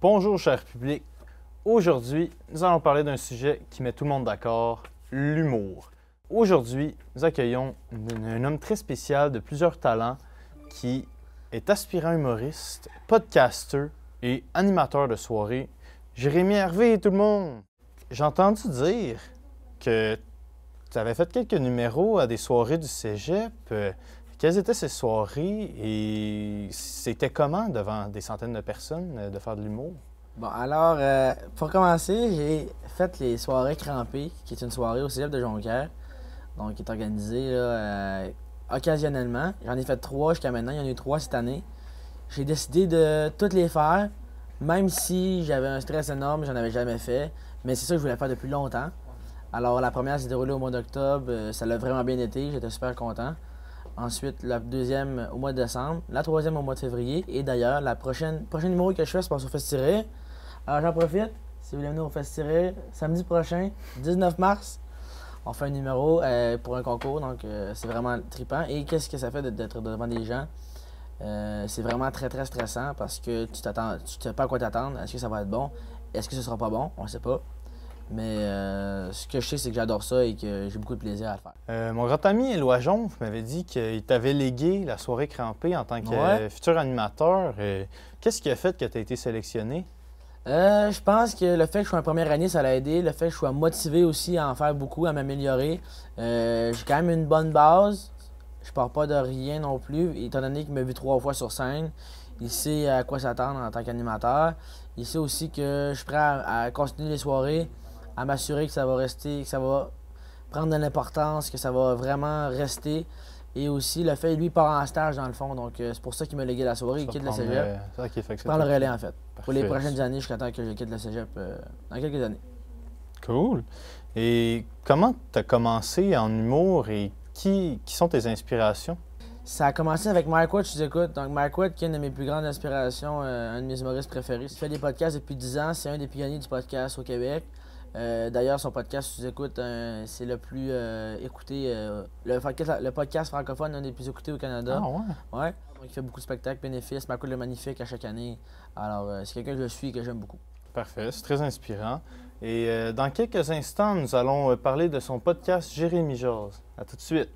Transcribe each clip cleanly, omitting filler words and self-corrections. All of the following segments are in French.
Bonjour cher public, aujourd'hui nous allons parler d'un sujet qui met tout le monde d'accord, l'humour. Aujourd'hui nous accueillons un homme très spécial de plusieurs talents qui est aspirant humoriste, podcaster et animateur de soirée, Jérémy Hervé tout le monde. J'ai entendu dire que tu avais fait quelques numéros à des soirées du cégep. Quelles étaient ces soirées et c'était comment devant des centaines de personnes de faire de l'humour? Bon, alors, pour commencer, j'ai fait les soirées crampées, qui est une soirée au cégep de Jonquière, donc qui est organisée là, occasionnellement. J'en ai fait 3 jusqu'à maintenant, il y en a eu 3 cette année. J'ai décidé de toutes les faire, même si j'avais un stress énorme, j'en avais jamais fait, mais c'est ça que je voulais faire depuis longtemps. Alors, la première s'est déroulée au mois d'octobre, ça l'a vraiment bien été, j'étais super content. Ensuite, la deuxième au mois de décembre, la troisième au mois de février. Et d'ailleurs, prochain numéro que je fais, c'est pour au Festi-Rire. Alors j'en profite, si vous voulez venir au Festi-Rire, samedi prochain, 19 mars, on fait un numéro pour un concours, donc c'est vraiment trippant. Et qu'est-ce que ça fait d'être devant des gens? C'est vraiment très très stressant parce que tu sais pas à quoi t'attendre. Est-ce que ça va être bon? Est-ce que ce sera pas bon? On ne sait pas. Mais ce que je sais, c'est que j'adore ça et que j'ai beaucoup de plaisir à le faire. Mon grand ami Éloi Jonf m'avait dit qu'il t'avait légué la soirée crampée en tant que futur animateur. Qu'est-ce qui a fait que tu as été sélectionné? Je pense que le fait que je sois en première année, ça l'a aidé. Le fait que je sois motivé aussi à en faire beaucoup, à m'améliorer. J'ai quand même une bonne base. Je pars pas de rien non plus, étant donné qu'il m'a vu 3 fois sur scène. Il sait à quoi s'attendre en tant qu'animateur. Il sait aussi que je suis prêt à continuer les soirées, à m'assurer que ça va rester, que ça va prendre de l'importance, que ça va vraiment rester. Et aussi, le fait, lui, il part en stage dans le fond. Donc, c'est pour ça qu'il m'a légué la soirée. Il quitte le cégep. Je prends le relais, en fait. Parfait. Pour les prochaines années, jusqu'à temps que je quitte le cégep dans quelques années. Cool. Et comment tu as commencé en humour et qui sont tes inspirations? Ça a commencé avec Mike Watt, je vous écoute. Donc, Mike Watt, qui est une de mes plus grandes inspirations, un de mes humoristes préférés. Il fait des podcasts depuis 10 ans. C'est un des pionniers du podcast au Québec. D'ailleurs, son podcast, je vous écoute, c'est le plus écouté. Le podcast francophone, un des plus écoutés au Canada. Ah ouais? Ouais. Donc, il fait beaucoup de spectacles, bénéfices, Marco le Magnifique à chaque année. Alors, c'est quelqu'un que je suis et que j'aime beaucoup. Parfait, c'est très inspirant. Et dans quelques instants, nous allons parler de son podcast Jérémy Jase. À tout de suite.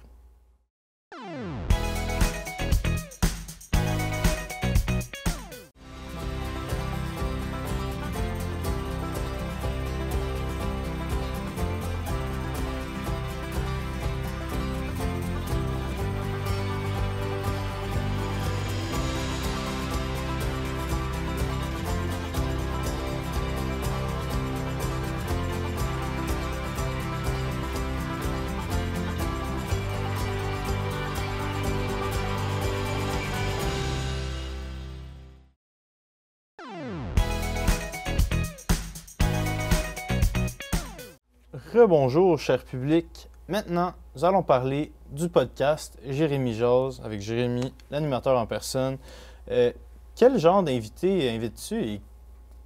Rebonjour, cher public. Maintenant, nous allons parler du podcast Jérémy Jase avec Jérémy, l'animateur en personne. Quel genre d'invité invites-tu et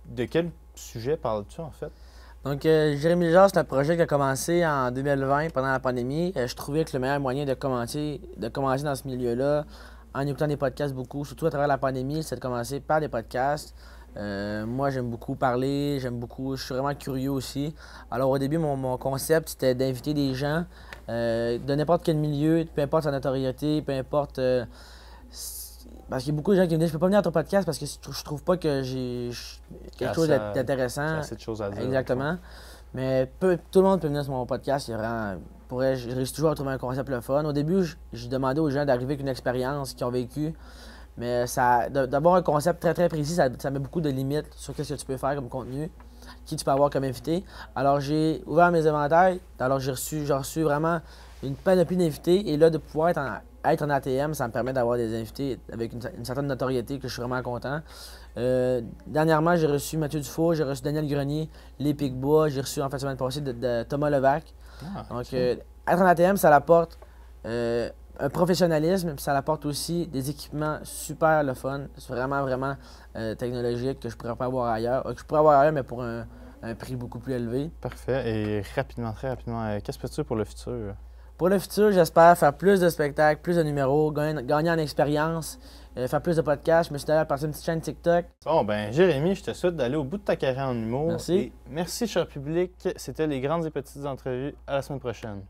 de quel sujet parles-tu en fait? Donc, Jérémy Jase, c'est un projet qui a commencé en 2020 pendant la pandémie. Je trouvais que le meilleur moyen de commencer dans ce milieu-là, en écoutant des podcasts beaucoup, surtout à travers la pandémie, c'est de commencer par des podcasts. Moi, j'aime beaucoup parler, je suis vraiment curieux aussi. Alors, au début, mon concept, c'était d'inviter des gens de n'importe quel milieu, peu importe sa notoriété, peu importe. Parce qu'il y a beaucoup de gens qui me disent je peux pas venir à ton podcast parce que je trouve pas que j'ai quelque chose d'intéressant. Assez de choses à dire. Exactement. Mais tout le monde peut venir sur mon podcast. Je réussis toujours à trouver un concept le fun. Au début, j'ai demandé aux gens d'arriver avec une expérience qu'ils ont vécue. Mais d'avoir un concept très très précis, ça met beaucoup de limites sur ce que tu peux faire comme contenu, qui tu peux avoir comme invité. Alors j'ai ouvert mes éventails, alors j'ai reçu vraiment une panoplie d'invités. Et là, de pouvoir être en ATM, ça me permet d'avoir des invités avec une certaine notoriété que je suis vraiment content. Dernièrement, j'ai reçu Mathieu Dufour, j'ai reçu Daniel Grenier, Les Picbois, j'ai reçu en fait la semaine passée de Thomas Levac. Donc être en ATM, ça apporte un professionnalisme, puis ça apporte aussi des équipements super le fun. C'est vraiment, vraiment technologique que je pourrais pas avoir ailleurs. Que je pourrais avoir ailleurs, mais pour un prix beaucoup plus élevé. Parfait. Et rapidement, très rapidement, qu'est-ce que tu veux pour le futur? Pour le futur, j'espère faire plus de spectacles, plus de numéros, gagner en expérience, faire plus de podcasts. Je me suis d'ailleurs parti une petite chaîne TikTok. Bon, ben Jérémy, je te souhaite d'aller au bout de ta carrière en humour. Merci. Et merci, cher public. C'était les grandes et petites entrevues. À la semaine prochaine.